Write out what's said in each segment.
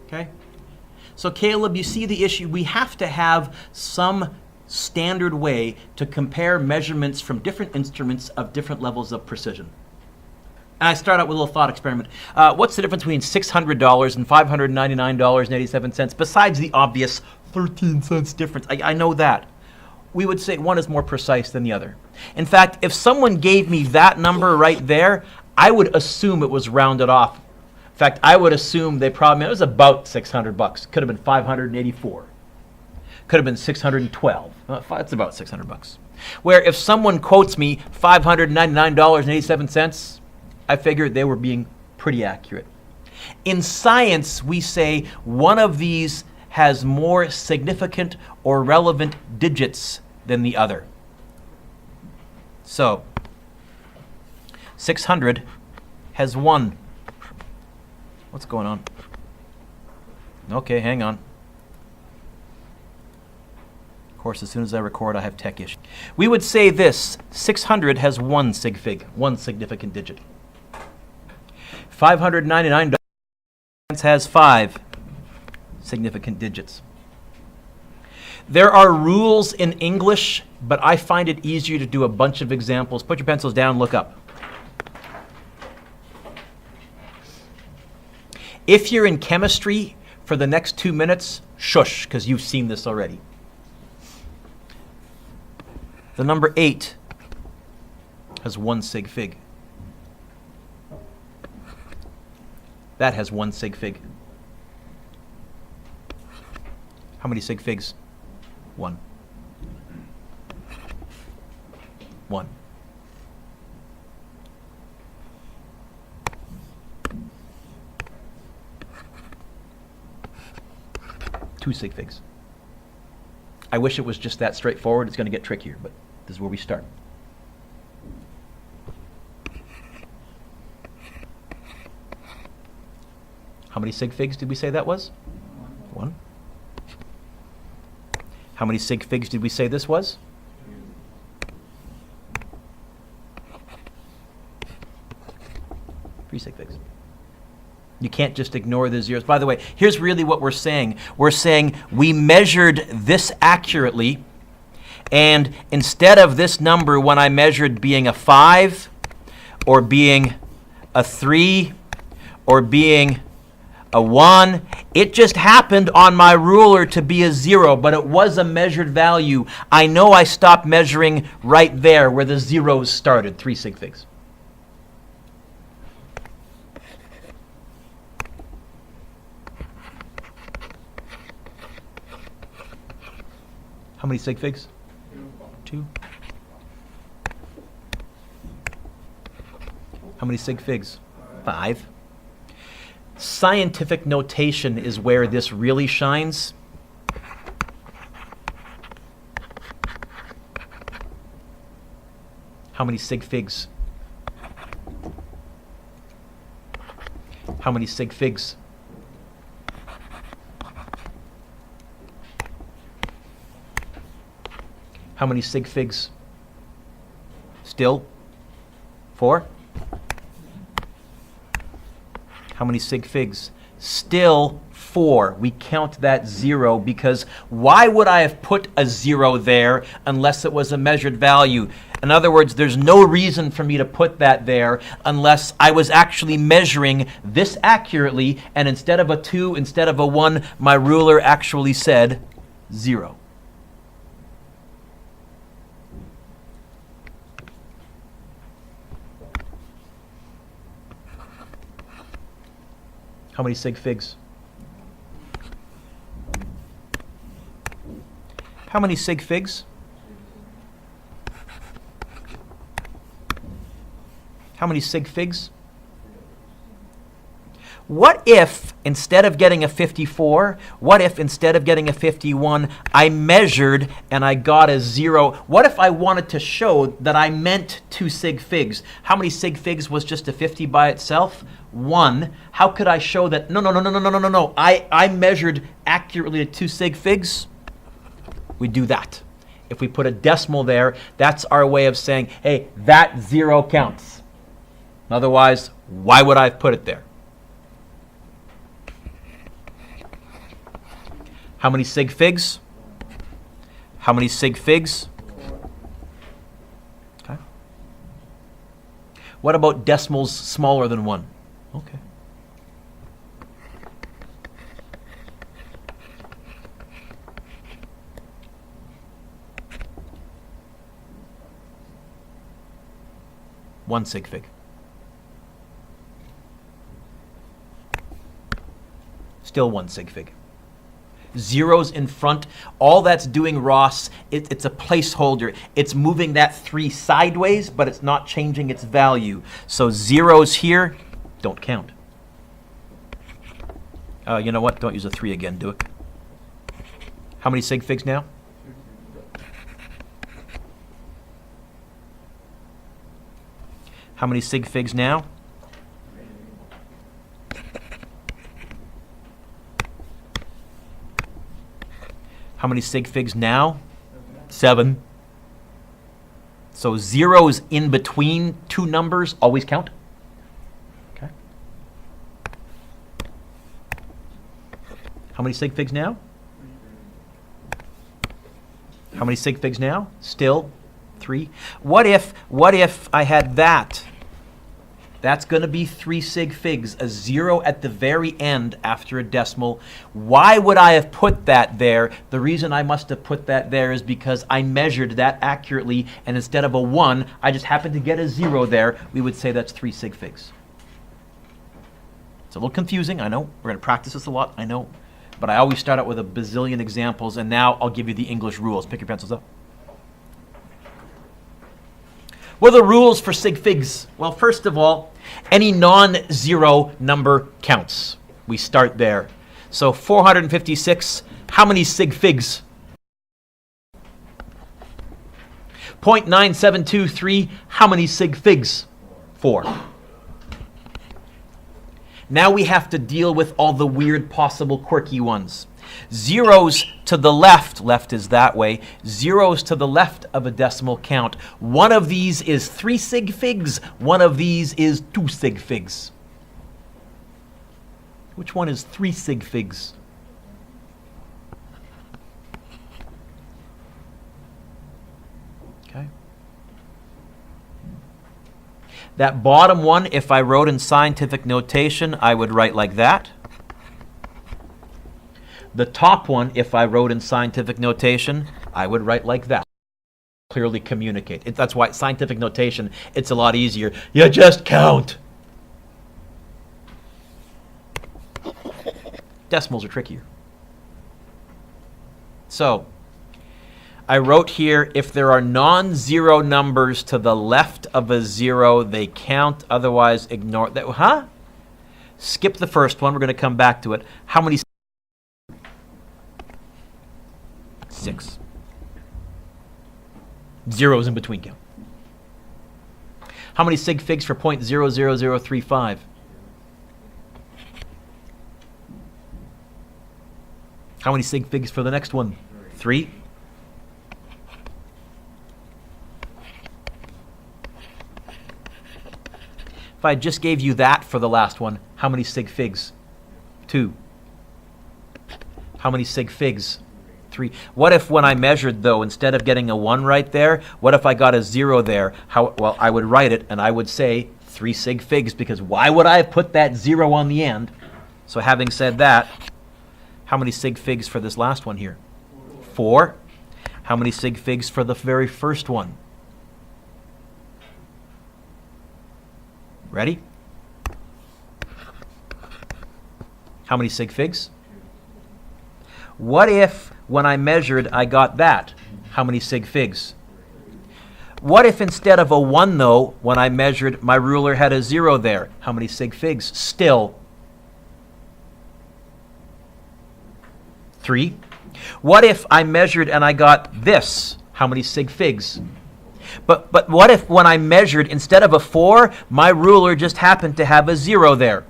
Okay? So Caleb, you see the issue. We have to have some standard way to compare measurements from different instruments of different levels of precision. And I start out with a little thought experiment. What's the difference between $600 and $599.87 besides the obvious 13 cents difference? I know that. We would say one is more precise than the other. In fact, if someone gave me that number right there, I would assume it was rounded off. In fact, I would assume it was about $600. Could have been 584. Could have been 612. It's about $600. Where if someone quotes me $599.87, I figured they were being pretty accurate. In science, we say one of these has more significant or relevant digits than the other. So, 600 has 1. What's going on? Okay, hang on. Of course, as soon as I record, I have tech issues. We would say this: 600 has 1 sig fig, 1 significant digit. $599 has 5 significant digits. There are rules in English, but I find it easier to do a bunch of examples. Put your pencils down, look up. If you're in chemistry for the next 2 minutes, shush, because you've seen this already. The number 8 has 1 sig fig. That has 1 sig fig. How many sig figs? 1. 1. Two sig figs. I wish it was just that straightforward. It's going to get trickier, but this is where we start. How many sig figs did we say that was? 1. How many sig figs did we say this was? 3 sig figs. You can't just ignore the zeros. By the way, here's really what we're saying. We're saying we measured this accurately, and instead of this number when I measured being a 5 or being a 3 or being a 1, it just happened on my ruler to be a 0, but it was a measured value. I know I stopped measuring right there where the zeros started, 3 sig figs. How many sig figs? 2. How many sig figs? 5. Scientific notation is where this really shines. How many sig figs? How many sig figs? How many sig figs? Still? 4? How many sig figs? Still 4. We count that 0 because why would I have put a 0 there unless it was a measured value? In other words, there's no reason for me to put that there unless I was actually measuring this accurately, and instead of a 2, instead of a 1, my ruler actually said 0. How many sig figs? How many sig figs? How many sig figs? What if, instead of getting a 54, what if instead of getting a 51, I measured and I got a 0? What if I wanted to show that I meant 2 sig figs? How many sig figs was just a 50 by itself? 1. How could I show that? No. I measured accurately to 2 sig figs. We do that. If we put a decimal there, that's our way of saying, hey, that 0 counts. Otherwise, why would I have put it there? How many sig figs? How many sig figs? Okay. What about decimals smaller than 1? Okay. One sig fig. Still one sig fig. Zeros in front. All that's doing, Ross, it's a placeholder. It's moving that 3 sideways, but it's not changing its value. So zeros here don't count. You know what? Don't use a 3 again. Do it. How many sig figs now? How many sig figs now? How many sig figs now? 7. So zeros in between 2 numbers always count. Okay. How many sig figs now? How many sig figs now? Still 3. What if I had that? That's going to be 3 sig figs, a 0 at the very end after a decimal. Why would I have put that there? The reason I must have put that there is because I measured that accurately, and instead of a 1, I just happened to get a 0 there. We would say that's 3 sig figs. It's a little confusing, I know. We're going to practice this a lot, I know. But I always start out with a bazillion examples, and now I'll give you the English rules. Pick your pencils up. What are the rules for sig figs? Well, first of all, any non-zero number counts. We start there. So 456, how many sig figs? 0.9723, how many sig figs? 4. Now we have to deal with all the weird possible quirky ones. Zeros to the left, left is that way, zeros to the left of a decimal count. One of these is 3 sig figs, one of these is 2 sig figs. Which one is 3 sig figs? Okay. That bottom one, if I wrote in scientific notation, I would write like that. The top one, if I wrote in scientific notation, I would write like that. Clearly communicate. That's why scientific notation, it's a lot easier. You just count. Decimals are trickier. So, I wrote here, if there are non-zero numbers to the left of a 0, they count, otherwise ignore that. Huh? Skip the first one, we're going to come back to it. How many? 6. Zeros in between count. How many sig figs for 0.00035? How many sig figs for the next one? 3. If I just gave you that for the last one, how many sig figs? 2. How many sig figs? 3. What if when I measured, though, instead of getting a 1 right there, what if I got a 0 there? Well, I would write it, and I would say 3 sig figs, because why would I have put that 0 on the end? So having said that, how many sig figs for this last one here? 4. How many sig figs for the very first one? Ready? How many sig figs? What if, when I measured, I got that? How many sig figs? What if instead of a 1, though, when I measured, my ruler had a 0 there? How many sig figs? Still 3. What if I measured and I got this? How many sig figs? But what if when I measured, instead of a 4, my ruler just happened to have a 0 there?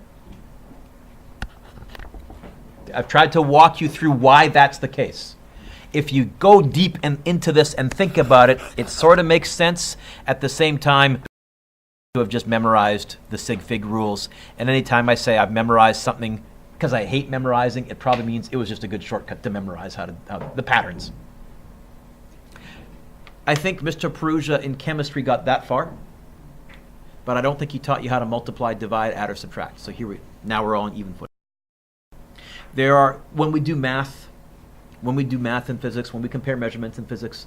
I've tried to walk you through why that's the case. If you go deep into this and think about it, it sort of makes sense. At the same time, you have just memorized the sig fig rules. And anytime I say I've memorized something, because I hate memorizing, it probably means it was just a good shortcut to memorize how the patterns. I think Mr. Perugia in chemistry got that far, but I don't think he taught you how to multiply, divide, add, or subtract. So now we're all on even foot. When we do math in physics, when we compare measurements in physics,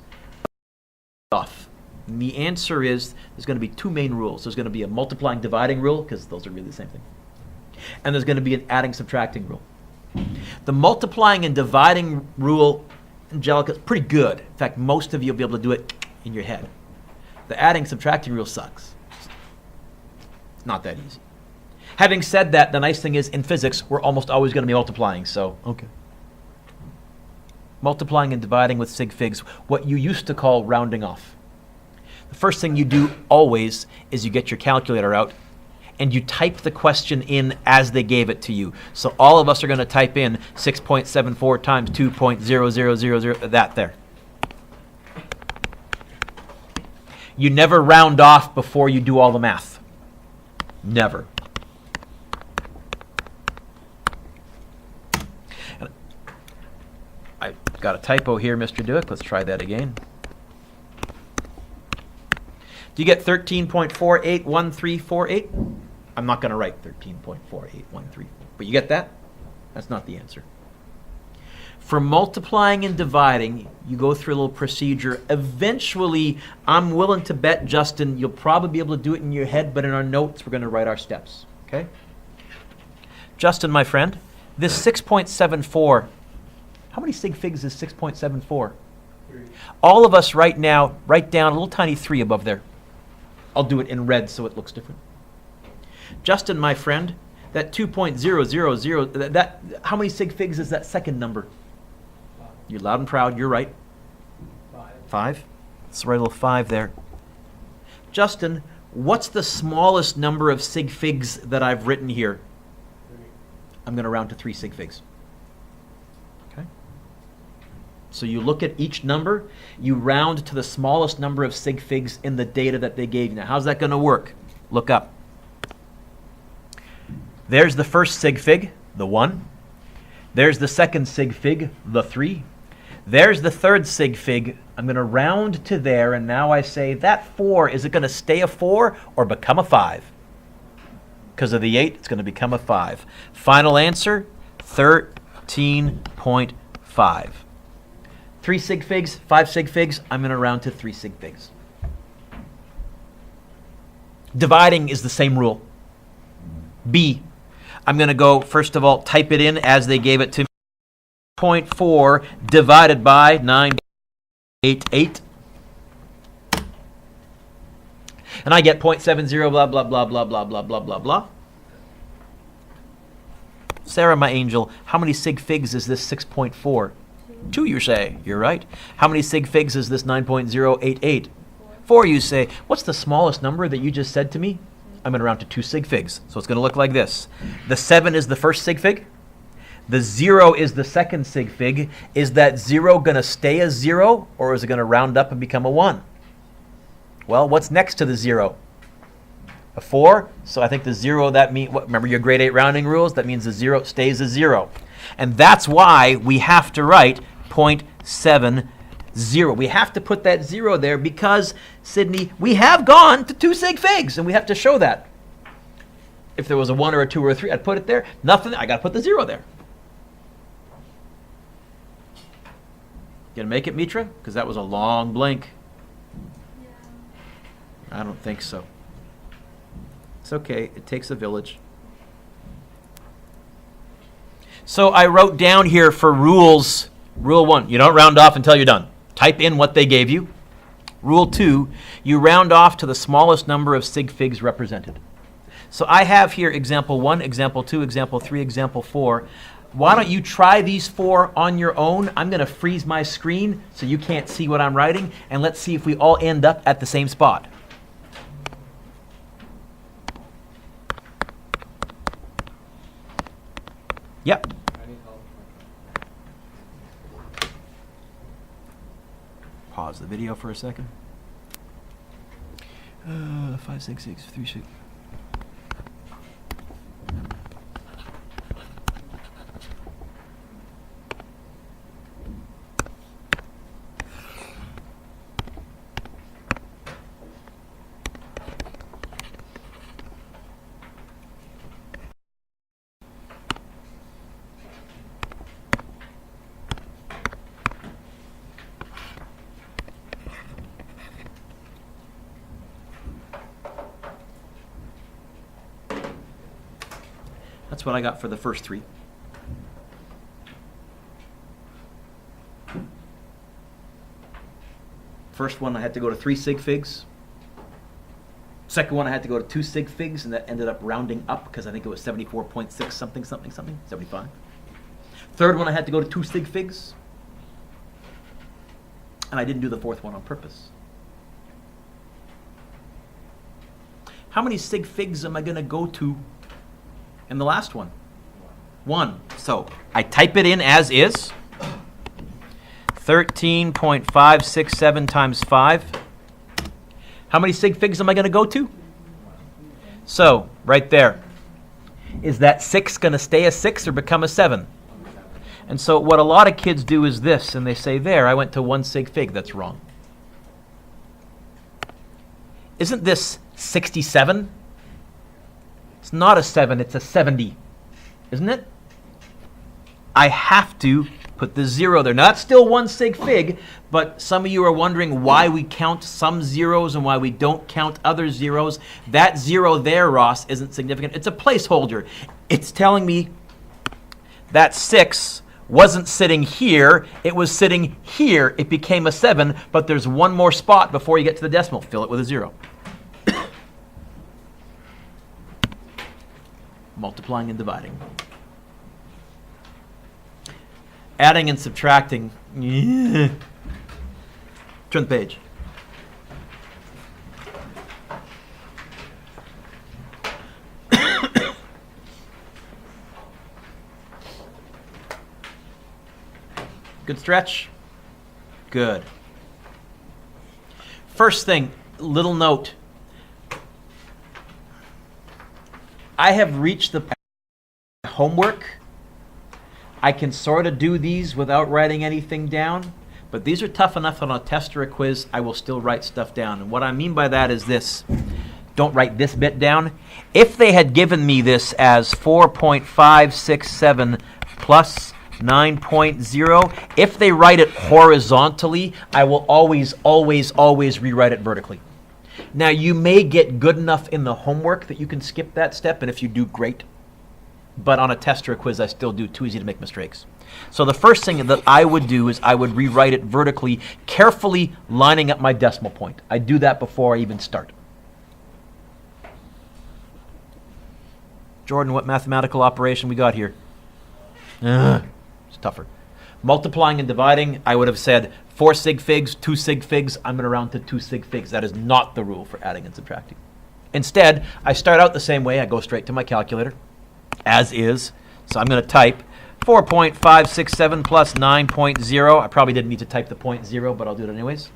off. And the answer is there's going to be two main rules. There's going to be a multiplying, dividing rule, because those are really the same thing. And there's going to be an adding, subtracting rule. The multiplying and dividing rule, Angelica, is pretty good. In fact, most of you will be able to do it in your head. The adding, subtracting rule sucks. It's not that easy. Having said that, the nice thing is in physics, we're almost always going to be multiplying, so okay. Multiplying and dividing with sig figs, what you used to call rounding off. The first thing you do always is you get your calculator out and you type the question in as they gave it to you. So all of us are going to type in 6.74 times 2.0000, that there. You never round off before you do all the math. Never. I got a typo here, Mr. Duick. Let's try that again. Do you get 13.481348? I'm not going to write 13.4813, but you get that? That's not the answer. For multiplying and dividing, you go through a little procedure. Eventually, I'm willing to bet, Justin, you'll probably be able to do it in your head, but in our notes, we're going to write our steps. Okay? Justin, my friend, this 6.74, how many sig figs is 6.74? 3. All of us right now, write down a little tiny 3 above there. I'll do it in red so it looks different. Justin, my friend, that 2.000, that how many sig figs is that second number? 5. You're loud and proud, you're right. 5. Let's write a little 5 there. Justin, what's the smallest number of sig figs that I've written here? 3. I'm going to round to 3 sig figs. Okay? So you look at each number, you round to the smallest number of sig figs in the data that they gave you. Now, how's that going to work? Look up. There's the first sig fig, the 1. There's the second sig fig, the 3. There's the third sig fig. I'm going to round to there, and now I say that 4, is it going to stay a 4 or become a 5? Because of the 8, it's going to become a 5. Final answer, 13.5. 3 sig figs, 5 sig figs, I'm going to round to 3 sig figs. Dividing is the same rule. B. I'm going to go, first of all, type it in as they gave it to me. 0.4 divided by 988. And I get 0.70, blah, blah, blah, blah, blah, blah, blah, blah, blah. Sarah, my angel, how many sig figs is this 6.4? 2, you say. You're right. How many sig figs is this 9.088? 4, you say. What's the smallest number that you just said to me? I'm going to round to 2 sig figs. So it's going to look like this. The 7 is the first sig fig. The 0 is the second sig fig. Is that 0 going to stay a 0, or is it going to round up and become a 1? Well, what's next to the 0? A 4. So I think the 0, that means, remember your grade 8 rounding rules? That means the 0 stays a 0. And that's why we have to write 0.70. We have to put that 0 there because, Sydney, we have gone to 2 sig figs, and we have to show that. If there was a 1 or a 2 or a 3, I'd put it there. Nothing, I got to put the 0 there. Gonna make it, Mitra? Because that was a long blank. Yeah. I don't think so. It's okay, it takes a village. So I wrote down here for rules, rule 1, you don't round off until you're done. Type in what they gave you. Rule 2, you round off to the smallest number of sig figs represented. So I have here example 1, example 2, example 3, example 4. Why don't you try these 4 on your own? I'm going to freeze my screen so you can't see what I'm writing, and let's see if we all end up at the same spot. Yep. Pause the video for a second. 5, 6, 6, 3, 6. That's what I got for the first three. First one I had to go to 3 sig figs. Second one I had to go to 2 sig figs, and that ended up rounding up because I think it was 74.6 something, 75. Third one I had to go to 2 sig figs. And I didn't do the fourth one on purpose. How many sig figs am I going to go to in the last one? 1. So I type it in as is. 13.567 times 5. How many sig figs am I going to go to? So, right there. Is that 6 going to stay a 6 or become a 7? And so what a lot of kids do is this, and they say, there, I went to 1 sig fig. That's wrong. Isn't this 67? It's not a 7, it's a 70. Isn't it? I have to put the 0 there. Now, that's still 1 sig fig, but some of you are wondering why we count some zeros and why we don't count other zeros. That 0 there, Ross, isn't significant. It's a placeholder. It's telling me that 6 wasn't sitting here. It was sitting here. It became a 7, but there's one more spot before you get to the decimal. Fill it with a 0. Multiplying and dividing. Adding and subtracting. Yeah. Turn the page. Good stretch? Good. First thing, little note. I have reached the homework. I can sort of do these without writing anything down, but these are tough enough on a test or a quiz, I will still write stuff down. And what I mean by that is this. Don't write this bit down. If they had given me this as 4.567 plus 9.0, if they write it horizontally, I will always, always, always rewrite it vertically. Now, you may get good enough in the homework that you can skip that step, and if you do, great. But on a test or a quiz, I still do. Too easy to make mistakes. So the first thing that I would do is I would rewrite it vertically, carefully lining up my decimal point. I do that before I even start. Jordan, what mathematical operation we got here? It's tougher. Multiplying and dividing, I would have said 4 sig figs, 2 sig figs. I'm going to round to 2 sig figs. That is not the rule for adding and subtracting. Instead, I start out the same way. I go straight to my calculator, as is. So I'm going to type 4.567 plus 9.0. I probably didn't need to type the 0.0, but I'll do it anyways.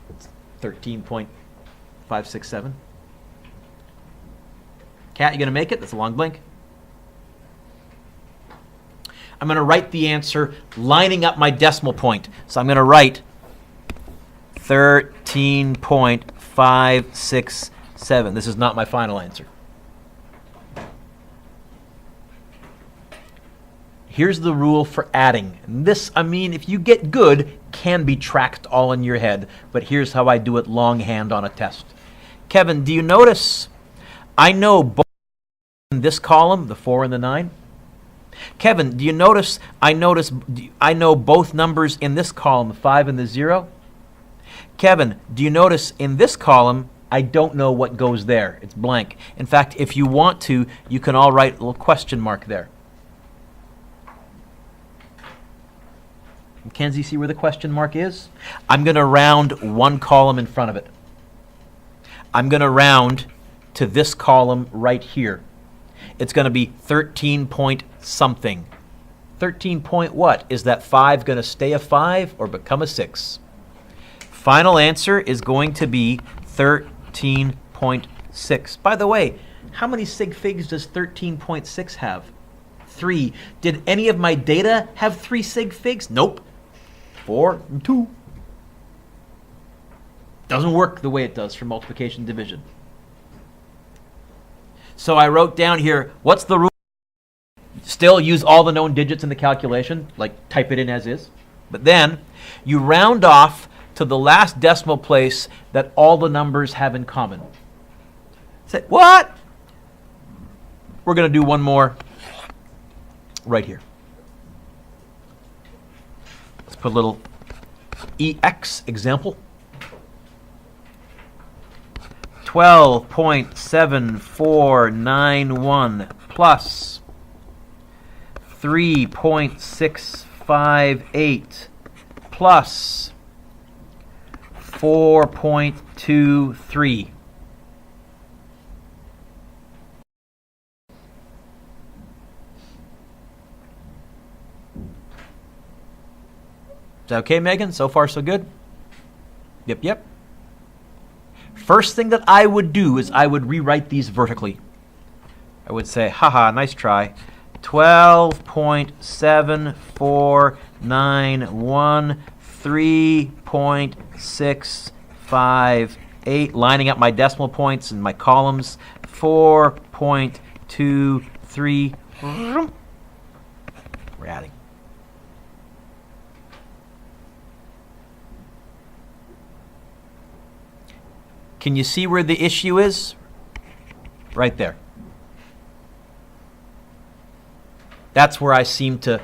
It's 13.567. Kat, you going to make it? That's a long blink. I'm going to write the answer lining up my decimal point. So I'm going to write 13.567. This is not my final answer. Here's the rule for adding. And this, I mean, if you get good, can be tracked all in your head. But here's how I do it longhand on a test. Kevin, do you notice I know both in this column, the 4 and the 9? Kevin, do you notice I know both numbers in this column, the 5 and the 0? Kevin, do you notice in this column, I don't know what goes there. It's blank. In fact, if you want to, you can all write a little question mark there. Mackenzie, see where the question mark is? I'm going to round one column in front of it. I'm going to round to this column right here. It's going to be 13 point something. 13 point what? Is that 5 going to stay a 5 or become a 6? Final answer is going to be 13.6. By the way, how many sig figs does 13.6 have? 3. Did any of my data have 3 sig figs? Nope. 4 and 2. Doesn't work the way it does for multiplication and division. So I wrote down here, what's the rule? Still use all the known digits in the calculation, like type it in as is. But then you round off to the last decimal place that all the numbers have in common. Say, what? we're going to do one more right here. Let's put a little EX example. 12.7491 plus 3.658 plus 4.23. Is that okay, Megan? So far, so good? Yep, yep. First thing that I would do is I would rewrite these vertically. I would say, haha, nice try. 12.7491, 3.658, lining up my decimal points and my columns, 4.23. We're adding. Can you see where the issue is? Right there. That's where I seem to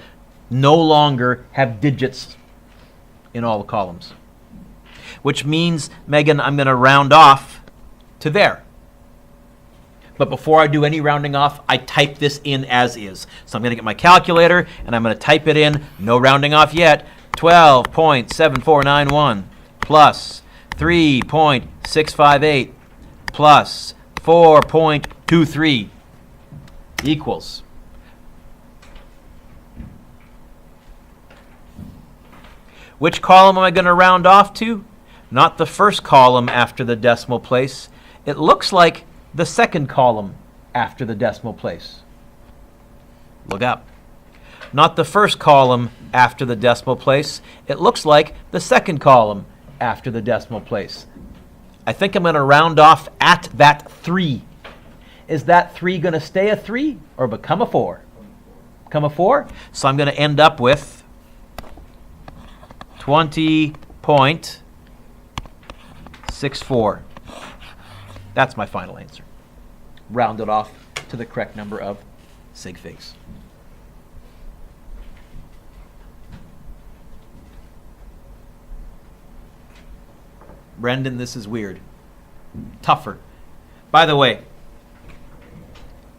no longer have digits in all the columns. Which means, Megan, I'm going to round off to there. But before I do any rounding off, I type this in as is. So I'm going to get my calculator, and I'm going to type it in, no rounding off yet, 12.7491 plus 3.658 plus 4.23 equals. Which column am I going to round off to? Not the first column after the decimal place. It looks like the second column after the decimal place. Look up. Not the first column after the decimal place. It looks like the second column after the decimal place. I think I'm going to round off at that 3. Is that 3 going to stay a 3 or become a 4? Become a 4? So I'm going to end up with 20.64. That's my final answer. Rounded off to the correct number of sig figs. Brendan, this is weird. Tougher. By the way,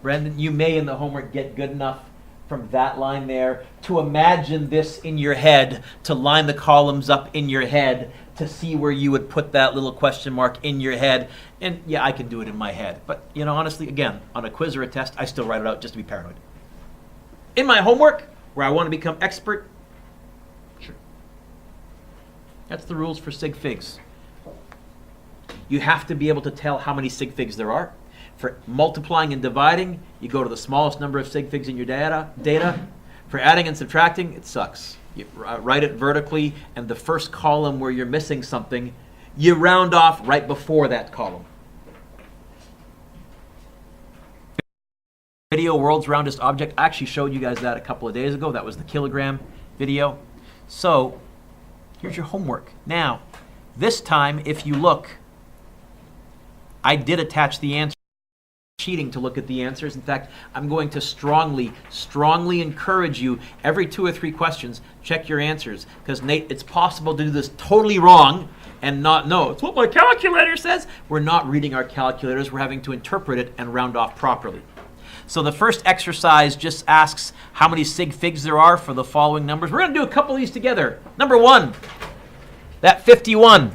Brendan, you may in the homework get good enough from that line there to imagine this in your head, to line the columns up in your head, to see where you would put that little question mark in your head. And yeah, I can do it in my head. But, you know, honestly, again, on a quiz or a test, I still write it out just to be paranoid. In my homework, where I want to become expert, sure. That's the rules for sig figs. You have to be able to tell how many sig figs there are. For multiplying and dividing, you go to the smallest number of sig figs in your data. For adding and subtracting, it sucks. You write it vertically, and the first column where you're missing something, you round off right before that column. Video, world's roundest object. I actually showed you guys that a couple of days ago. That was the kilogram video. So here's your homework. Now, this time, if you look, I did attach the answer. Cheating to look at the answers. In fact, I'm going to strongly encourage you every 2 or 3 questions, check your answers. Because, Nate, it's possible to do this totally wrong and not know. It's what my calculator says. We're not reading our calculators. We're having to interpret it and round off properly. So the first exercise just asks how many sig figs there are for the following numbers. We're going to do a couple of these together. Number 1, that 51.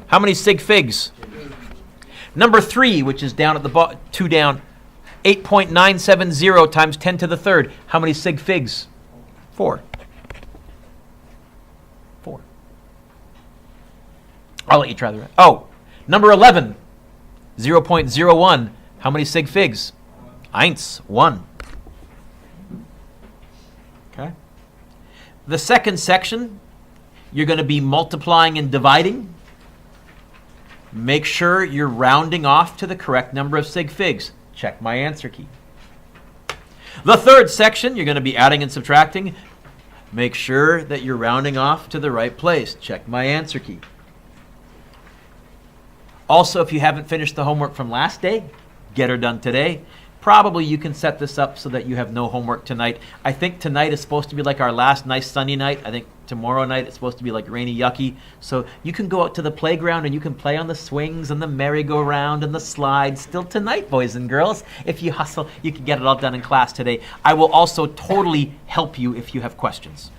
How many sig figs? Number 3, which is down at the bottom, 2 down, 8.970 times 10 to the third. How many sig figs? 4. 4. I'll let you try the rest. Oh, number 11, 0.01. How many sig figs? 1. Okay. The second section, you're going to be multiplying and dividing. Make sure you're rounding off to the correct number of sig figs. Check my answer key. The third section, you're going to be adding and subtracting. Make sure that you're rounding off to the right place. Check my answer key. Also, if you haven't finished the homework from last day, get her done today. probably you can set this up so that you have no homework tonight. I think tonight is supposed to be like our last nice sunny night. I think tomorrow night it's supposed to be like rainy, yucky. So you can go out to the playground and you can play on the swings and the merry-go-round and the slides still tonight, boys and girls. If you hustle, you can get it all done in class today. I will also totally help you if you have questions.